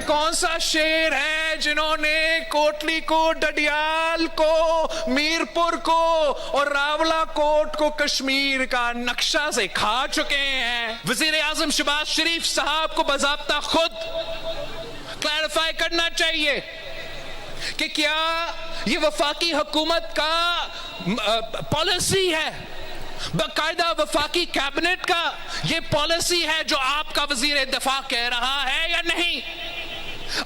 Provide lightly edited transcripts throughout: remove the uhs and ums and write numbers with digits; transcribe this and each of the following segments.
कौन सा शेर है जिन्होंने कोटली को, डडियाल को, मीरपुर को और रावला कोट को कश्मीर का नक्शा से खा चुके हैं? वजीर आजम शहबाज शरीफ साहब को बाज़ाब्ता खुद क्लैरिफाई करना चाहिए कि क्या ये वफाकी हुकूमत का पॉलिसी है, बाकायदा वफाकी कैबिनेट का ये पॉलिसी है जो आपका वजीर दिफा कह रहा है या नहीं?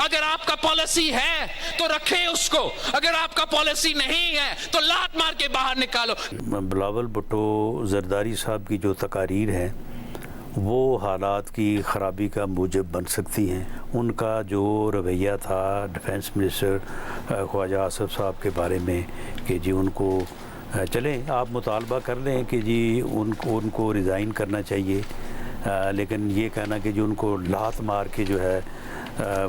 अगर आपका पॉलिसी है तो रखें उसको, अगर आपका पॉलिसी नहीं है तो लात मार के बाहर निकालो। बिलावल भुट्टो जरदारी साहब की जो तकारीर है वो हालात की ख़राबी का मूजब बन सकती हैं। उनका जो रवैया था डिफेंस मिनिस्टर ख्वाजा आसिफ साहब के बारे में कि जी उनको चलें आप मुतालबा कर लें कि जी उनको रिज़ाइन करना चाहिए, लेकिन ये कहना कि जो उनको लात मार के जो है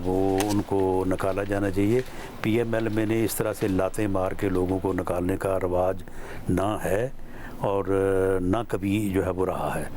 वो उनको निकाला जाना चाहिए। PML में ने इस तरह से लातें मार के लोगों को निकालने का रवाज ना है और ना कभी जो है वो रहा है।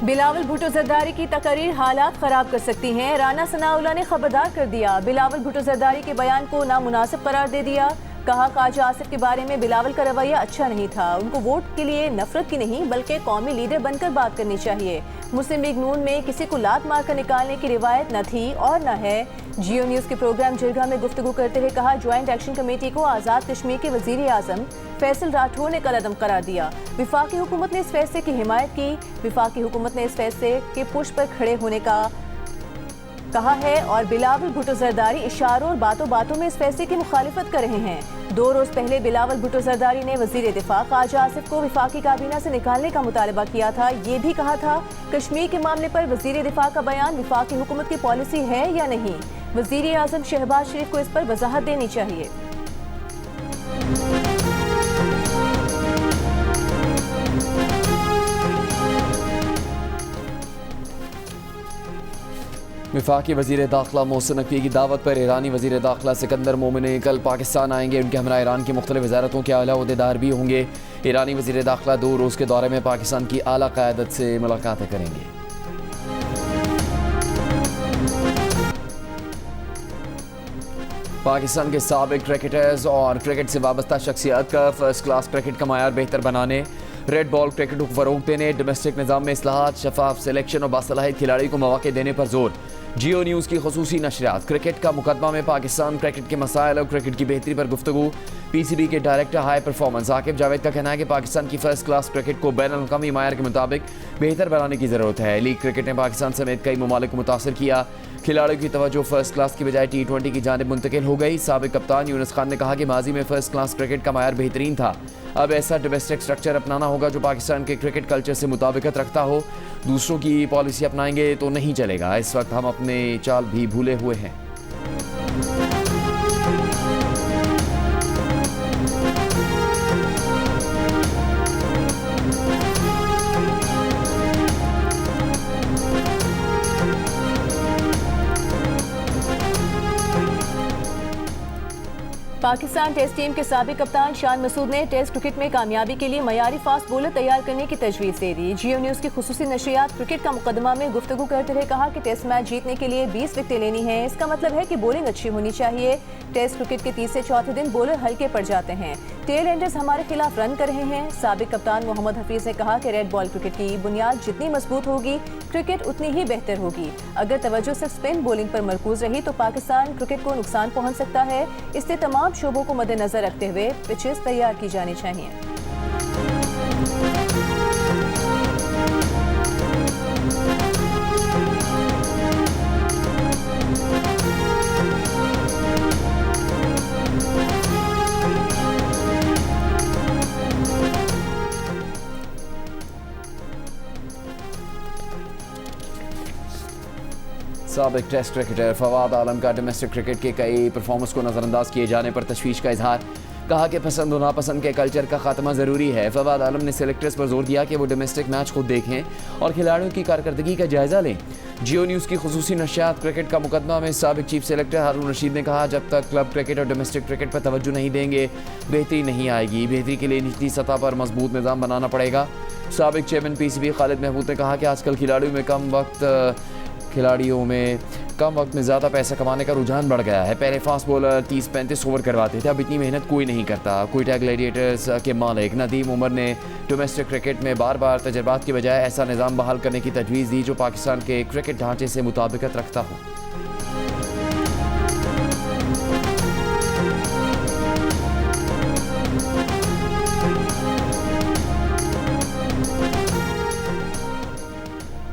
बिलावल भुट्टो जरदारी की तकरीर हालात ख़राब कर सकती हैं। राना सनाउल्लाह ने खबरदार कर दिया, बिलावल भुट्टो जरदारी के बयान को नामुनासिब करार दे दिया। कहा ख्वाजा आसिफ के बारे में बिलावल का रवैया अच्छा नहीं था, उनको वोट के लिए नफरत की नहीं बल्कि कौमी लीडर बनकर बात करनी चाहिए। मुस्लिम लीग नून में किसी को लात मार कर निकालने की रिवायत न थी और न है। जियो न्यूज़ के प्रोग्राम जिरगा में गुफ्तगू करते हुए कहा, ज्वाइंट एक्शन कमेटी को आज़ाद कश्मीर के वज़ीर आज़म फैसल राठौर ने कलअदम करार दिया। विफाकी हुकूमत ने इस फैसले की हिमायत की। विफाकी हुकूमत ने इस फैसले के पुश पर खड़े होने का कहा है और बिलावल भुट्टो जरदारी इशारों और बातों बातों में इस फैसले की मुखालिफत कर रहे हैं। 2 रोज पहले बिलावल भुट्टो जरदारी ने वजीर दिफा ख्वाजा आसिफ को विफाकी काबीना से निकालने का मुतालबा किया था। ये भी कहा था कश्मीर के मामले पर वजीर दिफा का बयान विफाकी हुकूमत की पॉलिसी है या नहीं। वजीर आजम शहबाज शरीफ को इस पर वजाहत देनी चाहिए। वफाकी वज़ीर दाखिला मोहसिन नकवी की दावत पर ईरानी वज़ीर दाखिला सिकंदर मोमिनी कल पाकिस्तान आएंगे। उनके हमरा ईरान की मुख्तलिफ वज़ारतों के आला अहदेदार भी होंगे। ईरानी वज़ीर दाखिला 2 रोज़ के दौरे में पाकिस्तान की आला क़यादत से मुलाकातें करेंगे। पाकिस्तान के साबिक क्रिकेटर्स और क्रिकेट से वाबस्ता शख्सियत का फर्स्ट क्लास क्रिकेट का मायार बेहतर बनाने, रेड बॉल क्रिकेट को फ़रोग़ देने, डोमेस्टिक निज़ाम में इस्लाहात, शफाफ सिलेक्शन और बासलाहियत खिलाड़ी को मौक़े देने पर जोर। जियो न्यूज़ की ख़ुसूसी नशरियात। क्रिकेट का मुकदमा में पाकिस्तान क्रिकेट के मसाइल और क्रिकेट की बेहतरी पर गुफ्तगू। PCB के director high performance Aqib Javed का कहना है कि पाकिस्तान की फर्स्ट क्लास क्रिकेट को बैनुल-अक़वामी मायार के मुताबिक बेहतर बनाने की ज़रूरत है। लीग क्रिकेट ने पाकिस्तान समेत कई ममालिक को मुतासर किया। खिलाड़ियों की तवज्जो फर्स्ट क्लास की बजाय T20 की जानिब मुंतकिल हो गई। साबिक कप्तान यूनुस खान ने कहा कि माजी में फर्स्ट क्लास क्रिकेट का मायार बेहतरीन था, अब ऐसा डोमेस्टिक स्ट्रक्चर अपनाना होगा जो पाकिस्तान के क्रिकेट कल्चर से मुताबिकत रखता हो। दूसरों की पॉलिसी अपनाएंगे तो नहीं चलेगा। इस वक्त हम अपने चाल भी भूले हुए हैं। पाकिस्तान टेस्ट टीम के साबिक कप्तान शान मसूद ने टेस्ट क्रिकेट में कामयाबी के लिए मयारी फास्ट बॉलर तैयार करने की तजवीज़ दे दी। जियो न्यूज़ की खुसूसी नशरियात क्रिकेट का मुकदमा में गुफ्तगू करते हुए कहा कि टेस्ट मैच जीतने के लिए 20 विकेटें लेनी है। इसका मतलब है कि बॉलिंग अच्छी होनी चाहिए। टेस्ट क्रिकेट के तीसरे चौथे दिन बॉलर हल्के पड़ जाते हैं। टेल एंडर्स हमारे खिलाफ रन कर रहे हैं। साबिक कप्तान मोहम्मद हफीज ने कहा कि रेड बॉल क्रिकेट की बुनियाद जितनी मजबूत होगी क्रिकेट उतनी ही बेहतर होगी। अगर तवज्जो सिर्फ स्पिन बॉलिंग पर मरकूज रही तो पाकिस्तान क्रिकेट को नुकसान पहुंच सकता है। इसलिए तमाम शोबों को मद्देनजर रखते हुए पिचेस तैयार की जानी चाहिए। साबिक टेस्ट क्रिकेटर फवाद आलम का डोमेस्टिक क्रिकेट के कई परफॉर्मेंस को नज़रअंदाज किए जाने पर तशवीश का इजहार। कहा कि पसंद और नापसंद के कल्चर का खात्मा ज़रूरी है। फवाद आलम ने सेलेक्टर्स पर जोर दिया कि वो डोमेस्टिक मैच खुद देखें और खिलाड़ियों की कारकर्दगी का जायज़ा लें। जियो न्यूज़ की खुसूसी नशियात क्रिकेट का मुकदमा में साबिक चीफ सेलेक्टर हारून रशीद ने कहा, जब तक क्लब क्रिकेट और डोमेस्टिक क्रिकेट पर तवज्जो नहीं देंगे बेहतरी नहीं आएगी। बेहतरी के लिए निचली सतह पर मजबूत निज़ाम बनाना पड़ेगा। साबिक चेयरमैन PCB खालिद महमूद ने कहा कि आजकल खिलाड़ियों में कम वक्त में ज़्यादा पैसा कमाने का रुझान बढ़ गया है। पहले फास्ट बॉलर 30-35 ओवर करवाते थे, अब इतनी मेहनत कोई नहीं करता। क्वेटा ग्लैडिएटर्स के मालिक नदीम उमर ने डोमेस्टिक क्रिकेट में बार बार तजर्बात की बजाय ऐसा निज़ाम बहाल करने की तजवीज़ दी जो पाकिस्तान के क्रिकेट ढांचे से मुताबिकत रखता हो।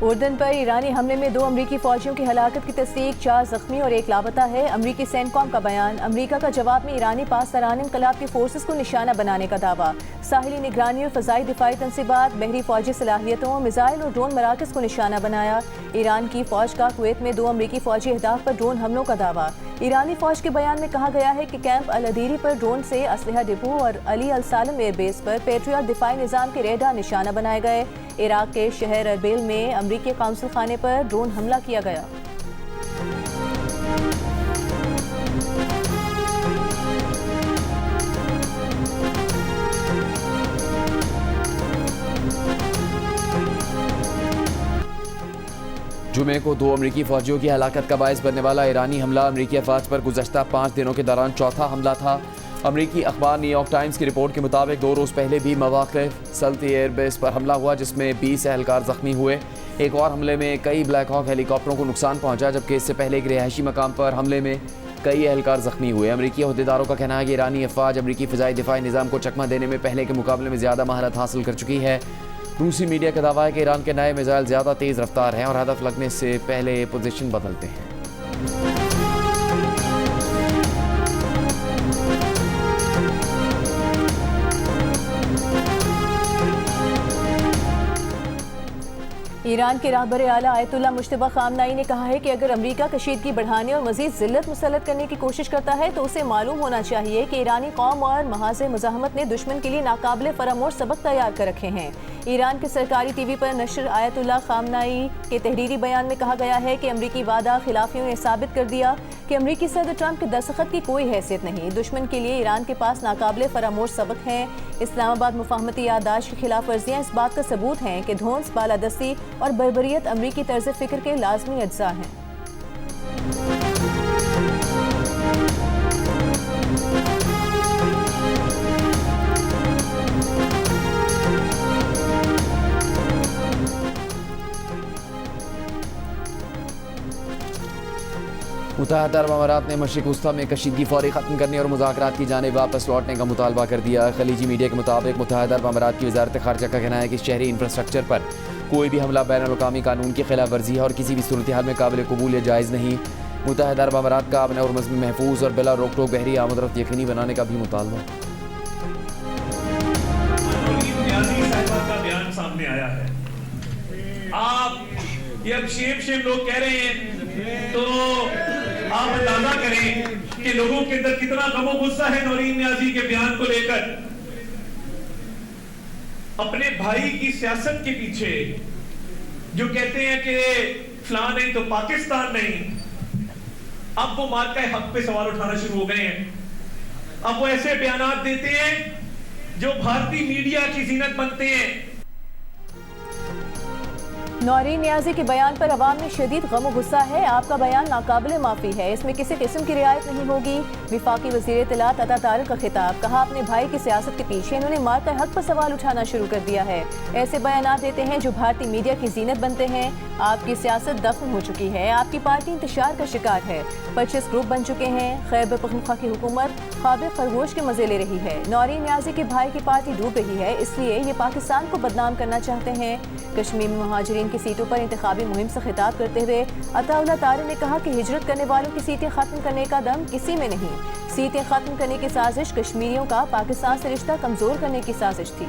उर्दन पर ईरानी हमले में 2 अमरीकी फौजियों की हलाकत की तस्दीक, 4 जख्मी और 1 लापता है। अमरीकी सेंटकॉम का बयान। अमरीका का जवाब में ईरानी पास तरान इनकलाब की फोर्सेस को निशाना बनाने का दावा। साहिली निगरानी और फ़ज़ाई दिफाई तनसीबात, बहरी फौजी सलाहियतों, मिसाइल और ड्रोन मराकज़ को निशाना बनाया। ईरान की फ़ौज का कुवैत में 2 अमरीकी फौजी अहदाफ पर ड्रोन हमलों का दावा। ईरानी फ़ौज के बयान में कहा गया है कि कैंप अल अदीरी पर ड्रोन से असलहा डिपो और अली अल सालम एयरबेस पर पेट्रियट दिफाई निज़ाम के रेडार निशाना बनाए गए। इराक के शहर अरबिल में अमरीकी काउंसिल खाने पर ड्रोन हमला किया गया। जुमे को 2 अमरीकी फौजियों की हलाकत का बायस बनने वाला ईरानी हमला अमरीकी अफवाज पर गुज़श्ता 5 दिनों के दौरान चौथा हमला था। अमरीकी अखबार न्यूयॉर्क टाइम्स की रिपोर्ट के मुताबिक 2 रोज़ पहले भी मवाक़िफ़ सल्ती एयरबेस पर हमला हुआ जिसमें 20 एहलकार ज़ख्मी हुए। एक और हमले में कई ब्लैक हॉक हेलीकॉप्टरों को नुकसान पहुंचा, जबकि इससे पहले एक रिहायशी मकाम पर हमले में कई एहलकार ज़ख्मी हुए। अमरीकी अहदेदारों का कहना है कि ईरानी अफवाज अमरीकी फ़िज़ाई दिफाई निज़ाम को चकमा देने में पहले के मुकाबले में ज़्यादा महारत हासिल कर चुकी है। रूसी मीडिया का दावा है कि ईरान के नए मिसाइल ज़्यादा तेज़ रफ्तार हैं और हदफ लगने से पहले पोजीशन बदलते हैं। ईरान के रहबर आला आयतुल्लाह मुश्तबा खामनाई ने कहा है कि अगर अमरीका कशीदगी बढ़ाने और मजीद जिल्लत मुसल्लत करने की कोशिश करता है तो उसे मालूम होना चाहिए कि ईरानी कौम और महाज़ मुज़ाहमत ने दुश्मन के लिए नाकाबिले फरामोश सबक तैयार कर रखे हैं। ईरान के सरकारी टीवी पर नशर आयतुल्लाह खामनाई के तहरीरी बयान में कहा गया है कि अमरीकी वादा खिलाफियों ने साबित कर दिया कि अमरीकी सदर ट्रंप के दस्तखत की कोई हैसियत नहीं। दुश्मन के लिए ईरान के पास नाकाबिले फरामोश सबक हैं। इस्लामाबाद मुफाहमती याददाश्त की खिलाफ वर्जियाँ इस बात का सबूत हैं कि धौंस, बालादस्ती और बर्बरियत अमरीकी तर्ज फ़िक्र के लाजमी अज्जा हैं। मुत्तहदा अरब अमारात ने मशरिक़ वस्ता में कशीदगी फौरी ख़त्म करने और मुज़ाकरात की जानिब वापस लौटने का मुतालबा कर दिया। खलीजी मीडिया के मुताबिक मुत्तहदा अरब अमारात की वज़ारत ख़ारजा का कहना है कि शहरी इंफ्रास्ट्रक्चर पर कोई भी हमला बैनुल-अक़वामी कानून की खिलाफ वर्जी है और किसी भी सूरत हाल में काबिल कबूल या जायज़ नहीं। मुत्तहदा अरब अमारात का अमन और मज़हब महफूज और बिला रोक टोक बहरी आमदरफ्त यकीनी बनाने का भी मुतालबा। बयान सामने आया है, आप ये अब शेम लोग कह रहे हैं तो आप अंदाजा करें कि लोगों के अंदर कितना गमो गुस्सा है नौरीन नियाज़ी के बयान को लेकर। अपने भाई की सियासत के पीछे जो कहते हैं कि फलां नहीं तो पाकिस्तान नहीं, अब वो मार्का हक पे सवाल उठाना शुरू हो गए हैं। अब वो ऐसे बयानात देते हैं जो भारतीय मीडिया की जीनत बनते हैं। नौरीन नियाज़ी के बयान पर अवाम में शदीद गम गुस्सा है। आपका बयान नाकाबिले माफ़ी है, इसमें किसी किस्म की रियायत नहीं होगी। विफाकी वज़ीर इत्तलात अता तारिक का खिताब। कहा अपने भाई की सियासत के पीछे इन्होंने मार्का हक पर सवाल उठाना शुरू कर दिया है। ऐसे बयानात देते हैं जो भारतीय मीडिया की जीनत बनते हैं। आपकी सियासत दफन हो चुकी है, आपकी पार्टी इंतशार का शिकार है, 25 ग्रुप बन चुके हैं। खैबर पख्तूनख्वा की हुकूमत ख्वाब खरगोश के मजे ले रही है। नौरीन नियाज़ी के भाई की पार्टी डूब रही है, इसलिए ये पाकिस्तान को बदनाम करना चाहते हैं। कश्मीर में मुहाजिरीन की सीटों पर इंतखाबी मुहिम से खिताब करते हुए अताउल्लाह तारे ने कहा कि हिजरत करने वालों की सीटें खत्म करने का दम किसी में नहीं। सीटें खत्म करने की साजिश कश्मीरियों का पाकिस्तान से रिश्ता कमजोर करने की साजिश थी।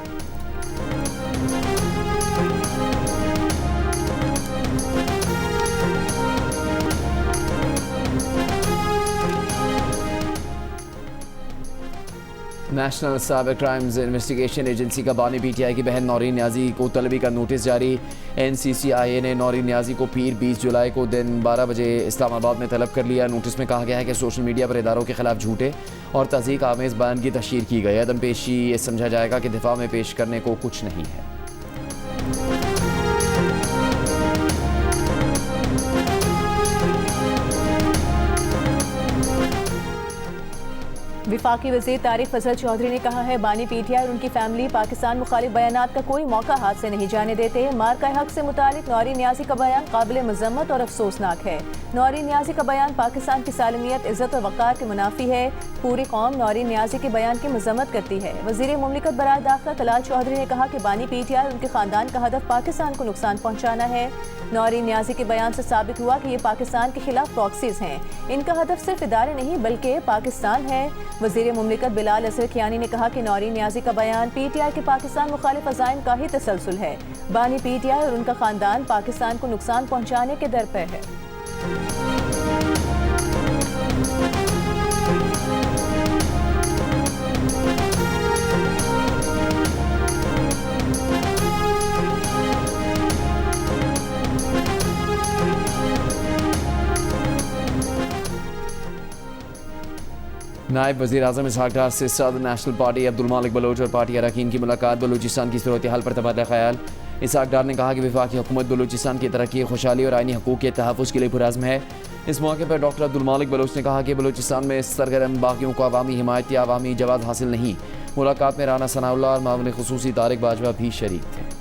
National cyber crimes investigation agency का बानी पीटीआई की बहन नौरीन नियाज़ी को तलबी का नोटिस जारी। NCCIA ने नौरीन नियाज़ी को पीर 20 जुलाई को दिन 12 बजे इस्लामाबाद में तलब कर लिया। नोटिस में कहा गया है कि सोशल मीडिया पर इदारों के खिलाफ झूठे और तज़ीक आमेज़ बयान की तशहीर की गई। अदम पेशी ये समझा जाएगा कि दिफा में पेश करने को कुछ नहीं है। वफाकी वज़ीर तारिक फजल चौधरी ने कहा है बानी पीटीआई और उनकी फैमिली पाकिस्तान मुखालिफ बयानात का कोई मौका हाथ से नहीं जाने देते। मार्का हक से मुतालिक नौरीन नियाज़ी का बयान काबिल मज़म्मत और अफसोसनाक है। नौरीन नियाज़ी का बयान पाकिस्तान की सालमियत, इज़्ज़त और वक़ार के मुनाफी है। पूरी कौम नौरीन नियाज़ी के बयान की मज़म्मत करती है। वज़ीर मुमलिकत बराए दाखिला तलाल चौधरी ने कहा कि बानी पीटीआई और उनके ख़ानदान का हदफ पाकिस्तान को नुकसान पहुँचाना है। नौरीन नियाज़ी के बयान से साबित हुआ कि ये पाकिस्तान के खिलाफ प्रॉक्सीज़ हैं। इनका हदफ सिर्फ इदारे नहीं बल्कि पाकिस्तान है। वज़ीर मुमलिकत बिलाल असर खियानी ने कहा कि नौरीन नियाज़ी का बयान पीटीआई के पाकिस्तान मुखालिफ अज़ाइम का ही तसलसल है। बानी पीटीआई और उनका ख़ानदान पाकिस्तान को नुकसान पहुँचाने के दर पर है। नायब वज़ीर आज़म इसहाक डार से सदर नेशनल पार्टी अब्दुल मालिक बलोच और पार्टी अरकान की मुलाकात। बलूचिस्तान की सूरत हाल पर तबादला ख्याल। इसहाक डार ने कहा कि वफाकी हुकूमत बलूचिस्तान की तरक्की, खुशहाली और आइनी हकूक़ के तहफ़्फ़ुज़ के लिए पुरज़्म है। इस मौके पर डॉक्टर अब्दुल मालिक बलोच ने कहा कि बलूचिस्तान में सरगर्म बागियों को अवामी हिमायत या अवामी जवाब हासिल नहीं। मुलाकात में राना सनाउल्लाह और मामले ख़ुसूसी तारिक बाजवा भी शरीक थे।